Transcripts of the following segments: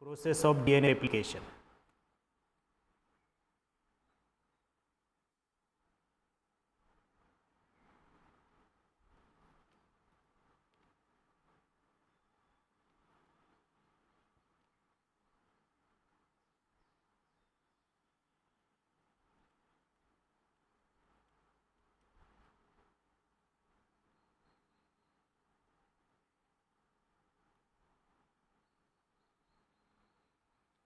Process of DNA replication.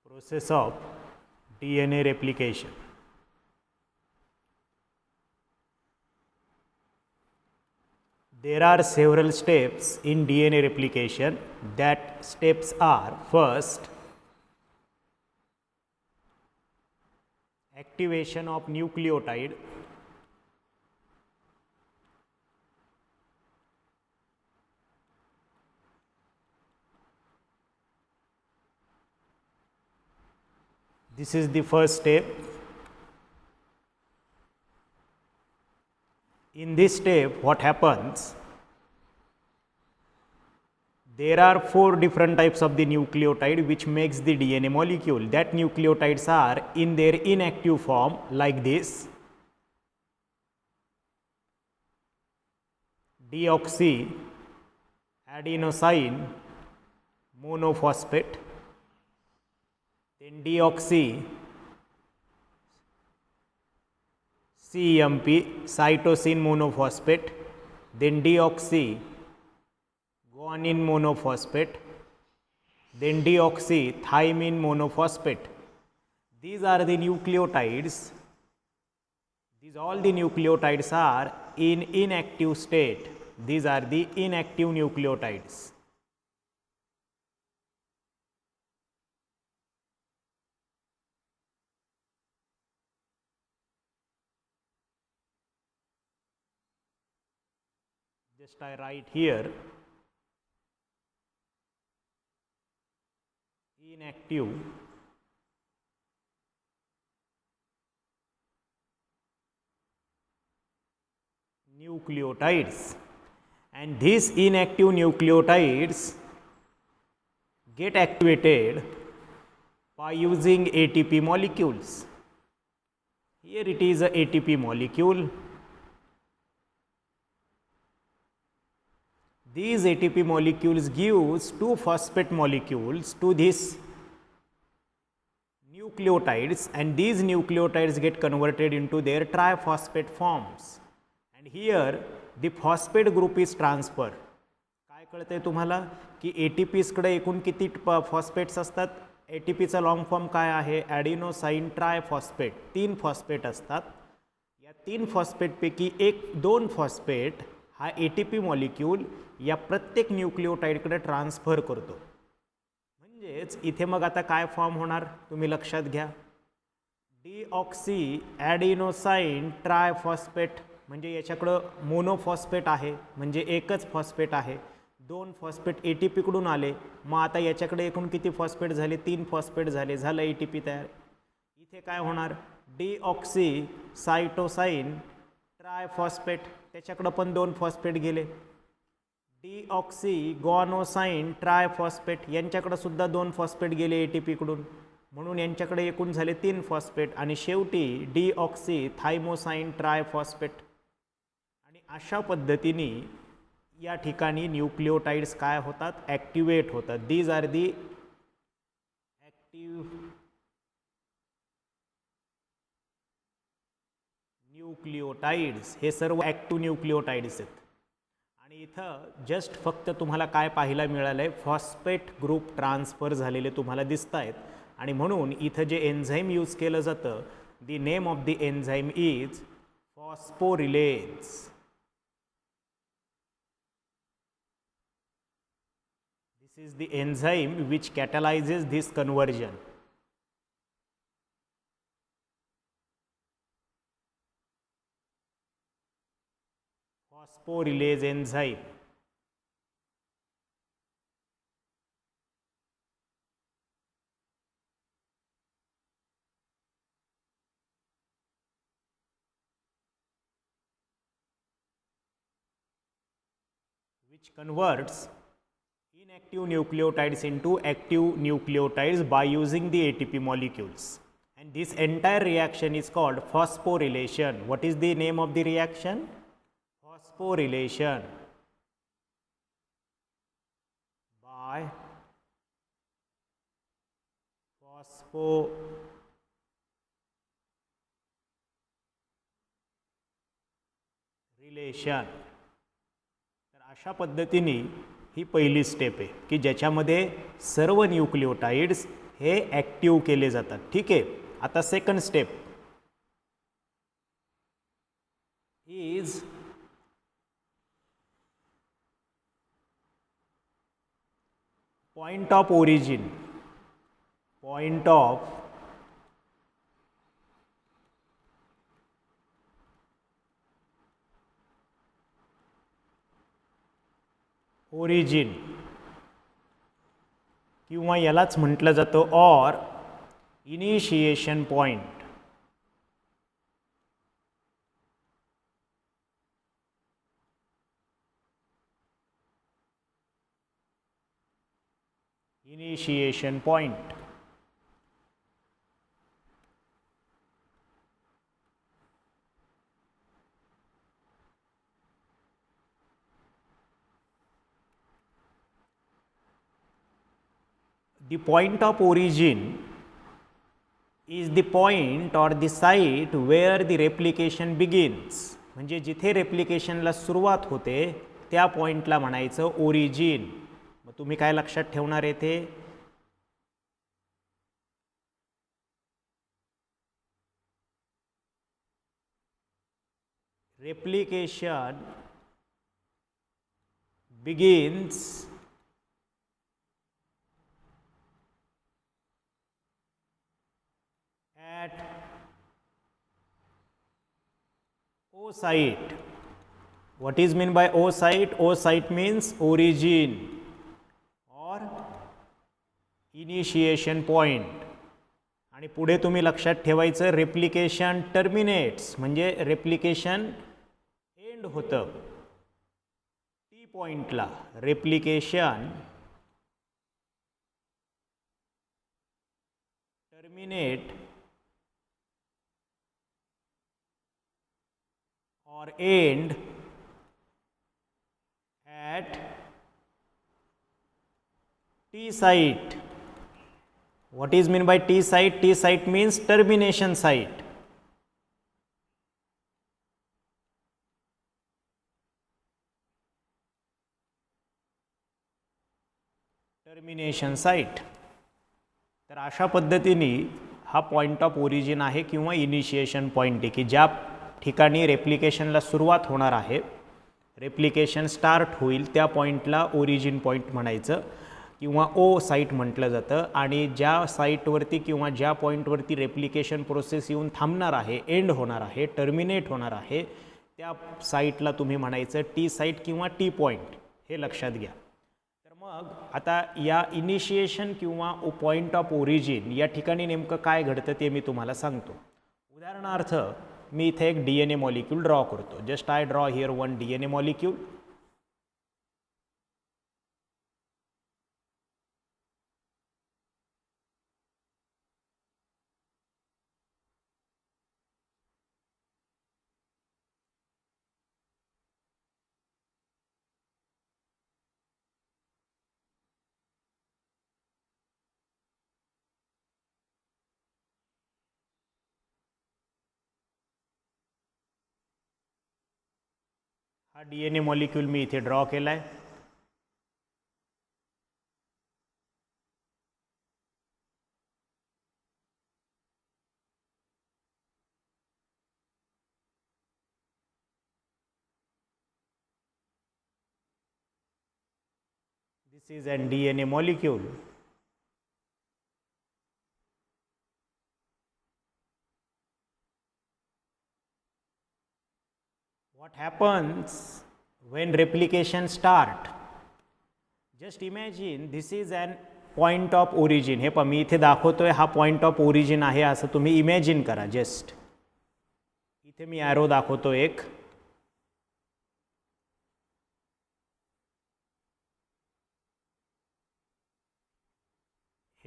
Process of DNA replication. There are several steps in DNA replication. That steps are: first, activation of nucleotide. This is the first step. In this step, what happens? There are 4 different types of the nucleotide which makes the DNA molecule. That nucleotides are in their inactive form like this: deoxy adenosine monophosphate, then deoxy CMP cytosine monophosphate, then deoxy guanine monophosphate, then deoxythymine monophosphate. These are the nucleotides. All the nucleotides are in inactive state. These are the inactive nucleotides. Just I write here inactive nucleotides, and these inactive nucleotides get activated by using ATP molecules. Here it is a ATP molecule. These ATP molecules gives 2 phosphate molecules to these nucleotides, and these nucleotides get converted into their triphosphate forms, and here the phosphate group is transferred. काय कळतंय तुम्हाला की ATPs कडे एकूण किती phosphates असतात? ATPचा long form काय आहे? ॲडिनोसाइन ट्रायफॉस्फेट. 3 फॉस्फेट असतात. या 3 फॉस्फेटपैकी 2 फॉस्फेट हा ATP मॉलिक्यूल या प्रत्येक न्यूक्लिओटाइडकडे ट्रान्सफर करतो. म्हणजेच इथे मग आता काय फॉर्म होणार तुम्ही लक्षात घ्या. डीऑक्सी ॲडिनोसाइन ट्रायफॉस्फेट, म्हणजे याच्याकडं मोनोफॉस्फेट आहे, म्हणजे एकच फॉस्फेट आहे. 2 फॉस्फेट ATP कडून आले. मग आता याच्याकडे एकूण किती फॉस्फेट झाले? 3 फॉस्फेट झाले. झालं ATP तयार. इथे काय होणार? डीऑक्सी सायटोसाइन ट्रायफॉस्फेट, त्याच्याकडे पण 2 फॉस्फेट गेले. डीऑक्सी गॉनोसाइन ट्रायफॉस्फेट, यांच्याकडे सुद्धा 2 फॉस्फेट गेले ATP कडून, म्हणून यांच्याकडे एकूण झाले 3 फॉस्फेट. आणि शेवटी डीऑक्सी थायमोसाइन ट्रायफॉस्फेट. आणि अशा पद्धतीने या ठिकाणी न्यूक्लिओटाइड्स काय होतात? ॲक्टिवेट होतात. These are the active nucleotides. हे सर्व ॲक्टिव्ह न्यूक्लिओटाइड्स आहेत. आणि इथं जस्ट फक्त तुम्हाला काय पाहायला मिळालं आहे? फॉस्फेट ग्रुप ट्रान्सफर झालेले तुम्हाला दिसत आहेत. आणि म्हणून इथं जे एन्झाईम यूज केलं जातं, the name of the enzyme is phosphorylase. This is the enzyme which catalyzes this conversion. Phosphorylase enzyme. Which converts inactive nucleotides into active nucleotides by using the ATP molecules. And this entire reaction is called phosphorylation. What is the name of the reaction? Phosphorylation by phosphorylation. तर अशा पद्धतीने ही पहिली step आहे की ज्याच्यामध्ये सर्व न्यूक्लिओटाइड्स हे active केले जातात. ठीक आहे. आता second step is point of origin. Point of origin किंवा यालाच म्हटलं जातं or initiation point. Initiation point. The point of origin is the point or the site where the replication begins. म्हणजे जिथे रेप्लिकेशनला सुरुवात होते त्या पॉइंटला म्हणायचं ओरिजिन. मग तुम्ही काय लक्षात ठेवणार येथे? Replication begins at O site. What is meant by O site? O site means origin or initiation point. आणि पुढे तुम्ही लक्षात ठेवायचं रेप्लिकेशन टर्मिनेट्स म्हणजे रेप्लिकेशन एंड होतं टी पॉइंटला. Replication terminate or end at T site. What is meant by T site? T site means termination site. Termination site. तर अशा पद्धतीने हा पॉइंट ऑफ ओरिजिन आहे किंवा इनिशिएशन पॉइंट आहे की ज्या ठिकाणी रेप्लिकेशनला सुरुवात होणार आहे, रेप्लिकेशन स्टार्ट होईल त्या पॉइंटला ओरिजिन पॉइंट म्हणायचं किंवा ओ साईट म्हटलं जातं. आणि ज्या साईटवरती किंवा ज्या पॉईंटवरती रेप्लिकेशन प्रोसेस येऊन थांबणार आहे, एंड होणार आहे, टर्मिनेट होणार आहे, त्या साईटला तुम्ही म्हणायचं टी साईट किंवा टी पॉईंट. हे लक्षात घ्या. तर मग आता या इनिशिएशन किंवा पॉईंट ऑफ ओरिजिन या ठिकाणी नेमकं काय घडतं ते मी तुम्हाला सांगतो. उदाहरणार्थ मी इथे एक DNA मॉलिक्यूल ड्रॉ करतो. Just I draw here one DNA molecule. हा DNA मॉलिक्यूल मी इथे ड्रॉ केला आहे. This is an DNA molecule. What happens when replication start? Just imagine this is an point of origin. हे मी इथे दाखवतोय हा point of origin आहे असं तुम्ही इमॅजिन करा. जस्ट इथे मी ॲरो दाखवतो एक.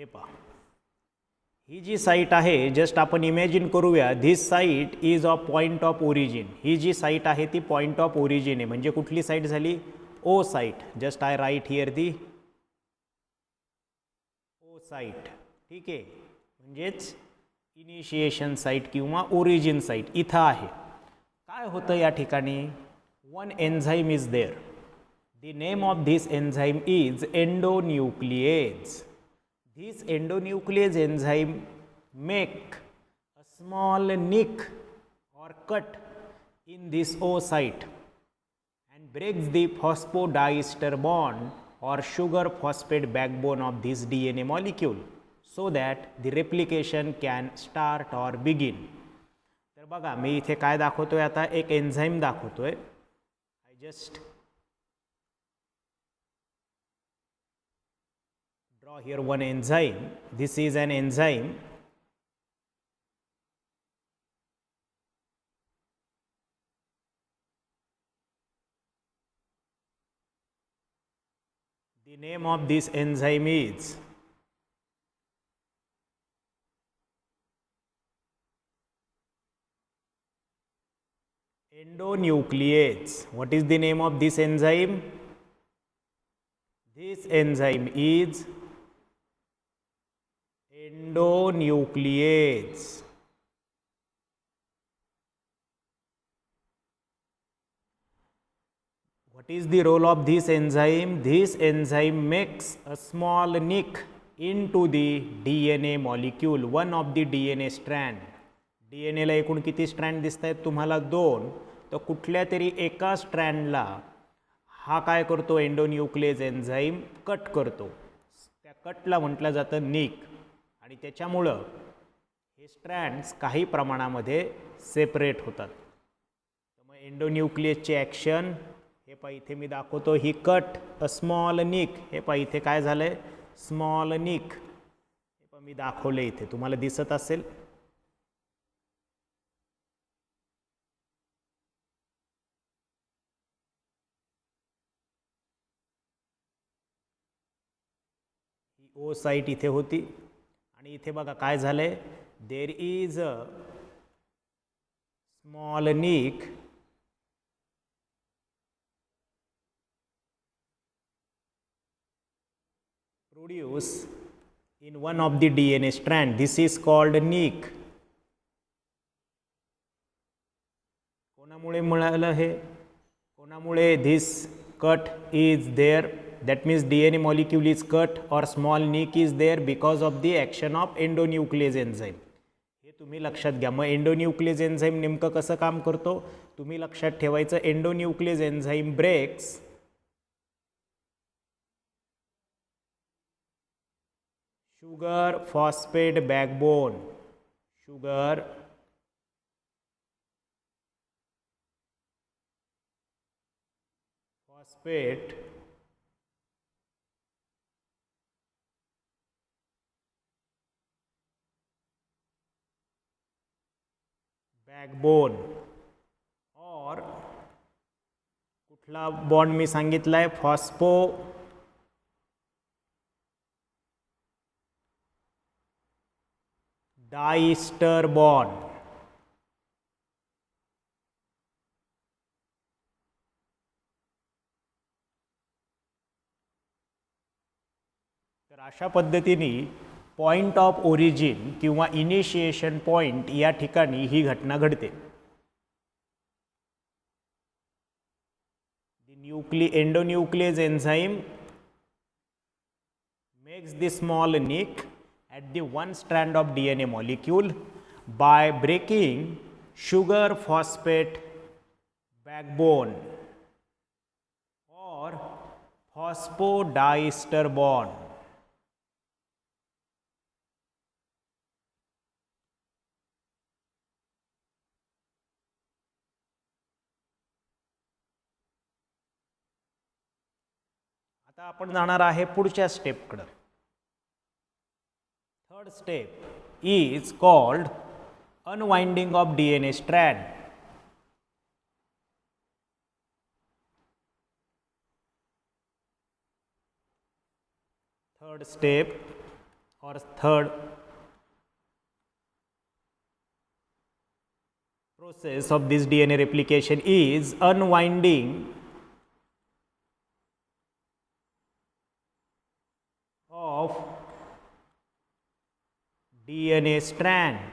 हे पहा, ही जी साईट आहे, जस्ट आपण इमॅजिन करूया, this site is of point of origin. ही जी साईट आहे ती पॉईंट ऑफ ओरिजिन आहे. म्हणजे कुठली साईट झाली? O site. Just I write here the O site. ठीक आहे, म्हणजेच इनिशिएशन साईट किंवा ओरिजिन साईट इथं आहे. काय होतं या ठिकाणी? One enzyme is there. The name of this enzyme is endonuclease. This endonuclease enzyme make a small nick or cut in this O site and breaks the phosphodiester bond or sugar phosphate backbone of this DNA molecule so that the replication can start or begin. तर बघा, मी इथे काय दाखवतोय आता? एक enzyme दाखवतोय. I just draw here one enzyme. This is an enzyme. The name of this enzyme is endonuclease. What is the name of this enzyme? This enzyme is endonuclease. What is the role of this enzyme? This enzyme makes a small nick into the DNA molecule, one of the DNA strand. DNA ला एकूण किती strand दिसत आहेत तुम्हाला? 2. तर कुठल्या तरी एका स्ट्रँडला हा काय करतो? एंडोन्यूक्लिएज एन्झाईम कट करतो. त्या कटला म्हटलं जातं निक. आणि त्याच्यामुळं हे स्ट्रँड्स काही प्रमाणामध्ये सेपरेट होतात. तर मग एंडोन्यूक्लियसची ॲक्शन हे पहा, इथे मी दाखवतो. ही कट अ स्मॉल निक. हे पहा, इथे काय झालं आहे? स्मॉल निक. हे पहा, मी दाखवलं इथे, तुम्हाला दिसत असेल. ही ओ साईट इथे होती आणि इथे बघा काय झालंय? There is a small nick produce in one of the DNA strand. This is called nick. कोणामुळे मिळालं हे? कोणामुळे? this cut is there, that means DNA molecule is cut or small nick is there because of the action of endonuclease enzyme. हे तुम्ही लक्षात घ्या. मग endonuclease enzyme नेमकं कसं काम करतो तुम्ही लक्षात ठेवायचं. Endonuclease enzyme breaks sugar phosphate backbone. Sugar phosphate backbone और कुठला बॉन्ड मी सांगितलाय? Phosphodiester bond. तर अशा पद्धतीने पॉइंट ऑफ ओरिजिन किंवा इनिशिएशन पॉइंट या ठिकाणी ही घटना घडते. The endonuclease enzyme makes the small nick at the one strand of DNA molecule by breaking sugar phosphate backbone or phosphodiester bond. आता आपण जाणार आहे पुढच्या स्टेपकडे. Third step is called unwinding of DNA strand. Third step or third process of this DNA replication is unwinding of DNA strand.